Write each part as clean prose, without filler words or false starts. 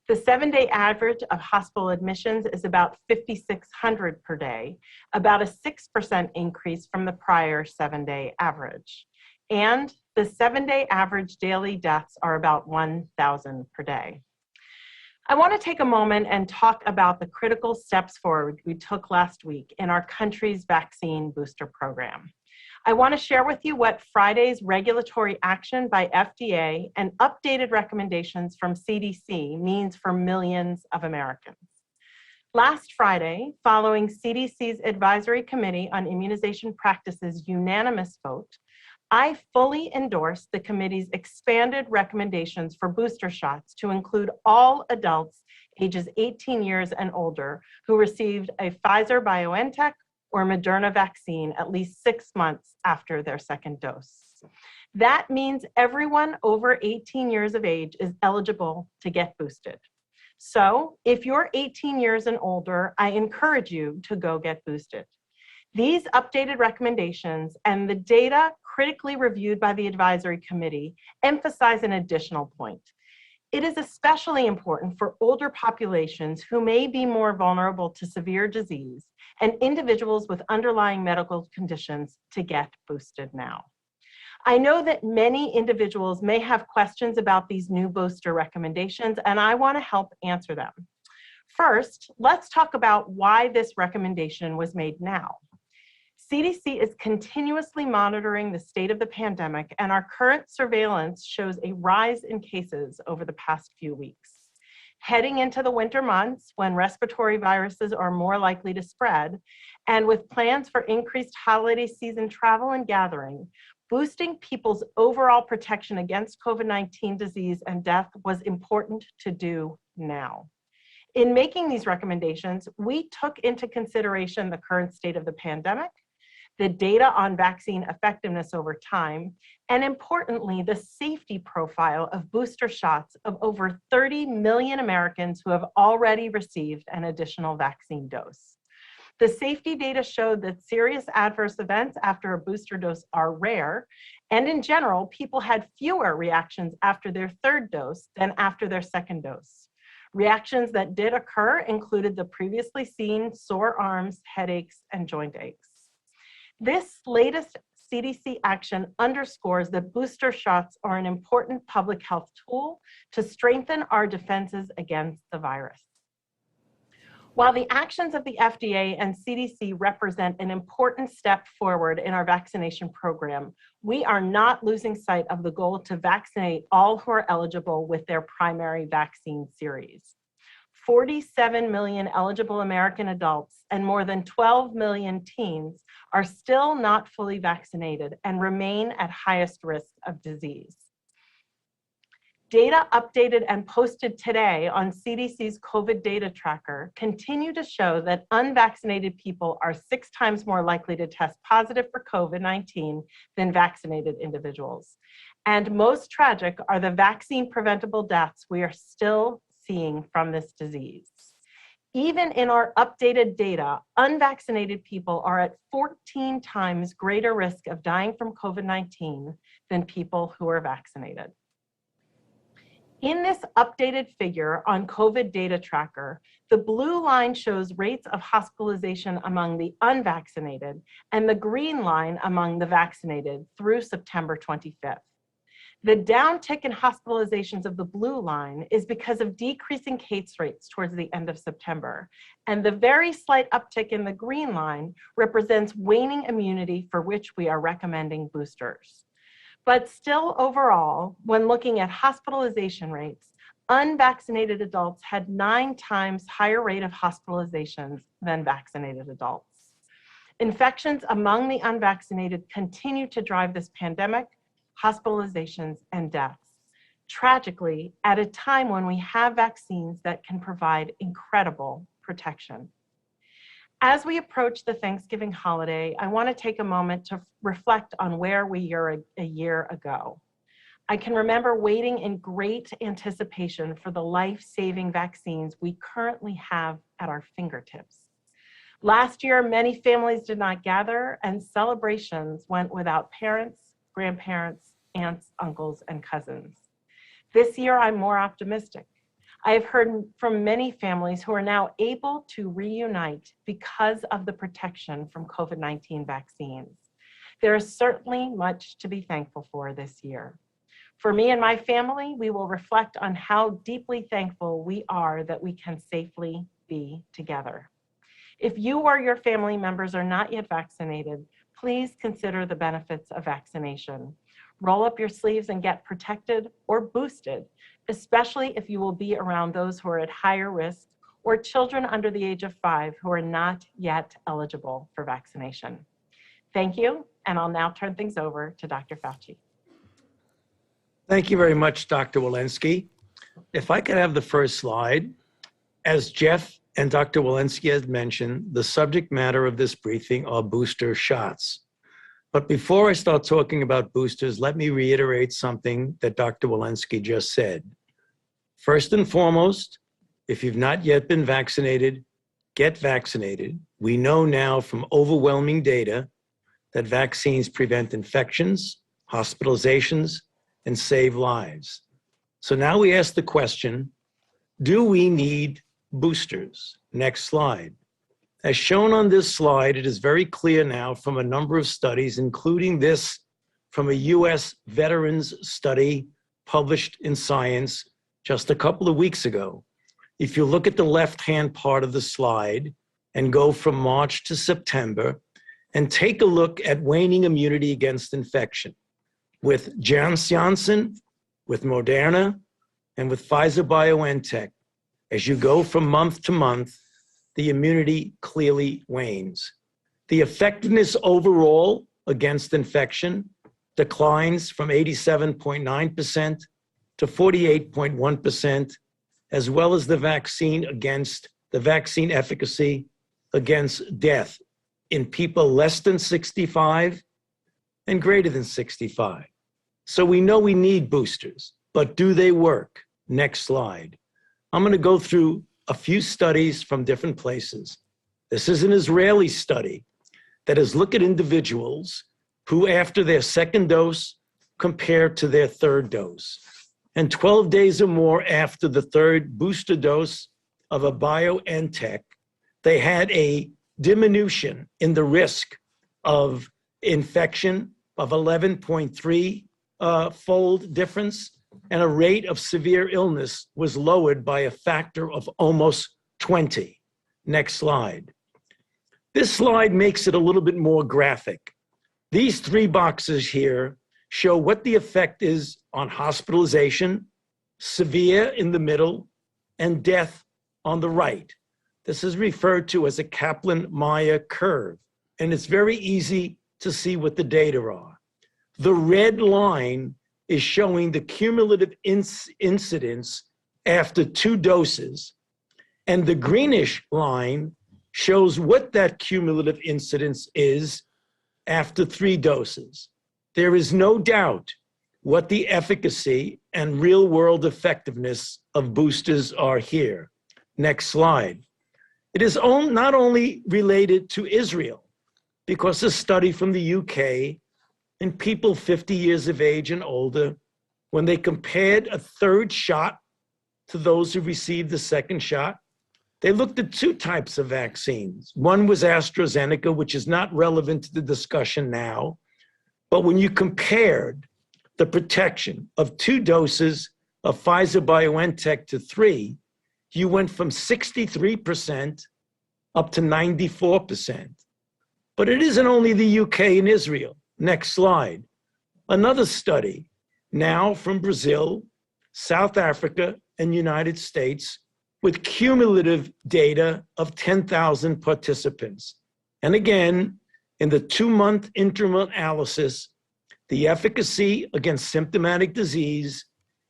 The 7-day average of hospital admissions is about 5,600 per day, about a 6% increase from the prior 7-day average. And the 7-day average daily deaths are about 1,000 per day. I want to take a moment and talk about the critical steps forward we took last week in our country's vaccine booster program. I want to share with you what Friday's regulatory action by FDA and updated recommendations from CDC means for millions of Americans. Last Friday, following CDC's Advisory Committee on Immunization Practices' unanimous vote, I fully endorsed the committee's expanded recommendations for booster shots to include all adults ages 18 years and older who received a Pfizer-BioNTech or Moderna vaccine at least 6 months after their second dose. That means everyone over 18 years of age is eligible to get boosted. So if you're 18 years and older, I encourage you to go get boosted. These updated recommendations and the data critically reviewed by the Advisory Committee emphasize an additional point. It is especially important for older populations who may be more vulnerable to severe disease and individuals with underlying medical conditions to get boosted now. I know that many individuals may have questions about these new booster recommendations, and I want to help answer them. First, let's talk about why this recommendation was made now. CDC is continuously monitoring the state of the pandemic, and our current surveillance shows a rise in cases over the past few weeks. Heading into the winter months, when respiratory viruses are more likely to spread, and with plans for increased holiday season travel and gathering, boosting people's overall protection against COVID-19 disease and death was important to do now. In making these recommendations, we took into consideration the current state of the pandemic, the data on vaccine effectiveness over time, and importantly, the safety profile of booster shots of over 30 million Americans who have already received an additional vaccine dose. The safety data showed that serious adverse events after a booster dose are rare, and in general, people had fewer reactions after their third dose than after their second dose. Reactions that did occur included the previously seen sore arms, headaches, and joint aches. This latest CDC action underscores that booster shots are an important public health tool to strengthen our defenses against the virus. While the actions of the FDA and CDC represent an important step forward in our vaccination program, we are not losing sight of the goal to vaccinate all who are eligible with their primary vaccine series. 47 million eligible American adults and more than 12 million teens are still not fully vaccinated and remain at highest risk of disease. Data updated and posted today on CDC's COVID data tracker continue to show that unvaccinated people are 6 times more likely to test positive for COVID-19 than vaccinated individuals. And most tragic are the vaccine preventable deaths we are still seeing from this disease. Even in our updated data, unvaccinated people are at 14 times greater risk of dying from COVID-19 than people who are vaccinated. In this updated figure on COVID data tracker, the blue line shows rates of hospitalization among the unvaccinated and the green line among the vaccinated through September 25th. The downtick in hospitalizations of the blue line is because of decreasing case rates towards the end of September, and the very slight uptick in the green line represents waning immunity for which we are recommending boosters. But still overall, when looking at hospitalization rates, unvaccinated adults had 9 times higher rate of hospitalizations than vaccinated adults. Infections among the unvaccinated continue to drive this pandemic, hospitalizations, and deaths. Tragically, at a time when we have vaccines that can provide incredible protection. As we approach the Thanksgiving holiday, I want to take a moment to reflect on where we were a year ago. I can remember waiting in great anticipation for the life-saving vaccines we currently have at our fingertips. Last year, many families did not gather, and celebrations went without parents, grandparents, aunts, uncles, and cousins. This year, I'm more optimistic. I have heard from many families who are now able to reunite because of the protection from COVID-19 vaccines. There is certainly much to be thankful for this year. For me and my family, we will reflect on how deeply thankful we are that we can safely be together. If you or your family members are not yet vaccinated, please consider the benefits of vaccination. Roll up your sleeves and get protected or boosted, especially if you will be around those who are at higher risk or children under the age of 5 who are not yet eligible for vaccination. Thank you, and I'll now turn things over to Dr. Fauci. Thank you very much, Dr. Walensky. If I could have the first slide. As Jeff and Dr. Walensky had mentioned, the subject matter of this briefing are booster shots. But before I start talking about boosters, let me reiterate something that Dr. Walensky just said. First and foremost, if you've not yet been vaccinated, get vaccinated. We know now from overwhelming data that vaccines prevent infections, hospitalizations, and save lives. So now we ask the question, do we need boosters? Next slide. As shown on this slide, it is very clear now from a number of studies, including this from a US veterans study published in Science just a couple of weeks ago. If you look at the left-hand part of the slide and go from March to September and take a look at waning immunity against infection with Janssen, with Moderna, and with Pfizer-BioNTech, as you go from month to month, the immunity clearly wanes. The effectiveness overall against infection declines from 87.9% to 48.1%, as well as the vaccine efficacy against death in people less than 65 and greater than 65. So we know we need boosters, but do they work? Next slide. I'm going to go through a few studies from different places. This is an Israeli study that has looked at individuals who, after their second dose, compared to their third dose. And 12 days or more after the third booster dose of a BioNTech, they had a diminution in the risk of infection of 11.3 fold difference, and a rate of severe illness was lowered by a factor of almost 20. Next slide. This slide makes it a little bit more graphic. These three boxes here show what the effect is on hospitalization, severe in the middle, and death on the right. This is referred to as a Kaplan-Meier curve, and it's very easy to see what the data are. The red line is showing the cumulative incidence after 2 doses, and the greenish line shows what that cumulative incidence is after 3 doses. There is no doubt what the efficacy and real-world effectiveness of boosters are here. Next slide. It is not only related to Israel, because a study from the UK in people 50 years of age and older, when they compared a third shot to those who received the second shot, they looked at 2 types of vaccines. One was AstraZeneca, which is not relevant to the discussion now, but when you compared the protection of 2 doses of Pfizer-BioNTech to 3, you went from 63% up to 94%. But it isn't only the UK and Israel. Next slide. Another study, now from Brazil, South Africa, and United States, with cumulative data of 10,000 participants. And again, in the 2-month interim analysis, the efficacy against symptomatic disease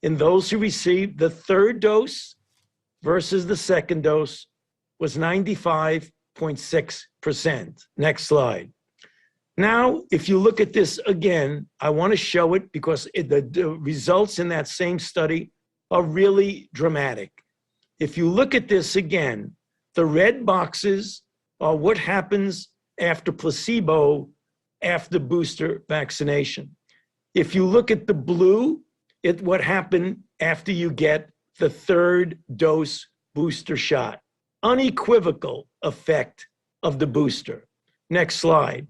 in those who received the third dose versus the second dose was 95.6%. Next slide. Now, if you look at this again, I want to show it because the results in that same study are really dramatic. If you look at this again, the red boxes are what happens after placebo, after booster vaccination. If you look at the blue, what happened after you get the third dose booster shot. Unequivocal effect of the booster. Next slide.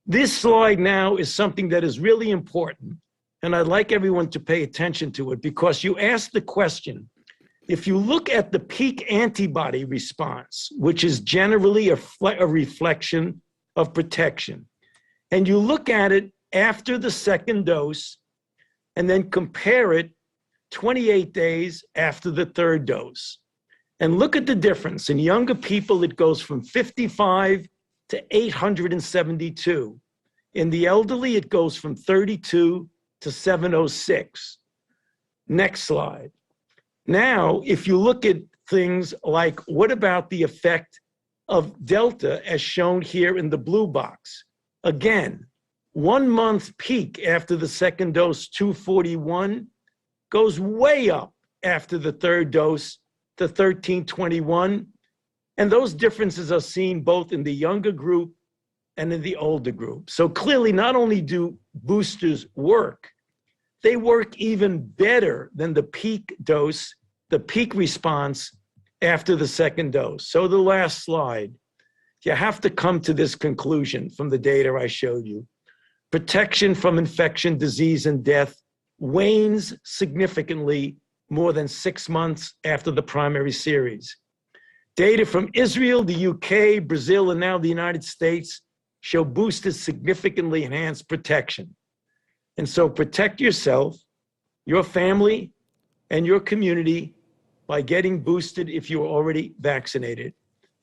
This slide now is something that is really important, and I'd like everyone to pay attention to it because you asked the question, if you look at the peak antibody response, which is generally a reflection of protection, and you look at it after the second dose and then compare it 28 days after the third dose, and look at the difference. In younger people, it goes from 55 to 872. In the elderly, it goes from 32 to 706. Next slide. Now, if you look at things like what about the effect of Delta as shown here in the blue box? Again, 1 month peak after the second dose, 241, goes way up after the third dose to 1321. And those differences are seen both in the younger group and in the older group. So clearly, not only do boosters work, they work even better than the peak dose, the peak response after the second dose. So the last slide, you have to come to this conclusion from the data I showed you. Protection from infection, disease, and death wanes significantly more than 6 months after the primary series. Data from Israel, the UK, Brazil, and now the United States show boosters significantly enhance protection. And so protect yourself, your family, and your community by getting boosted if you're already vaccinated.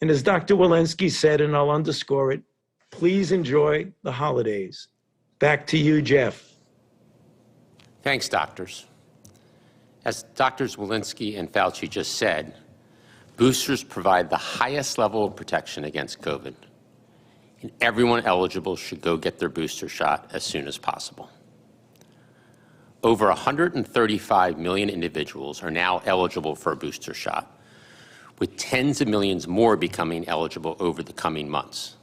And as Dr. Walensky said, and I'll underscore it, please enjoy the holidays. Back to you, Jeff. Thanks, doctors. As Doctors Walensky and Fauci just said, boosters provide the highest level of protection against COVID, and everyone eligible should go get their booster shot as soon as possible. Over 135 million individuals are now eligible for a booster shot, with tens of millions more becoming eligible over the coming months.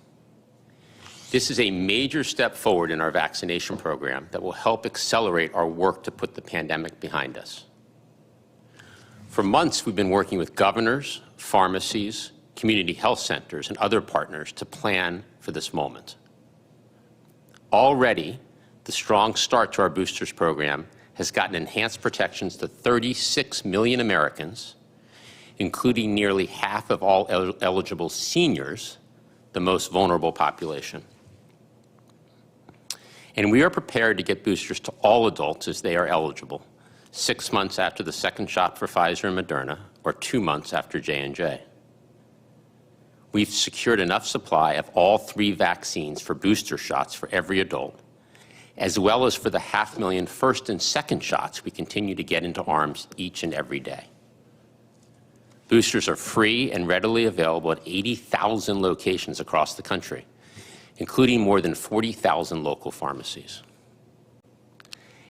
This is a major step forward in our vaccination program that will help accelerate our work to put the pandemic behind us. For months, we've been working with governors, pharmacies, community health centers, and other partners to plan for this moment. Already, the strong start to our boosters program has gotten enhanced protections to 36 million Americans, including nearly half of all eligible seniors, the most vulnerable population. And we are prepared to get boosters to all adults as they are eligible, 6 months after the second shot for Pfizer and Moderna, or 2 months after J&J. We've secured enough supply of all 3 vaccines for booster shots for every adult, as well as for the 500,000 first and second shots we continue to get into arms each and every day. Boosters are free and readily available at 80,000 locations across the country, including more than 40,000 local pharmacies.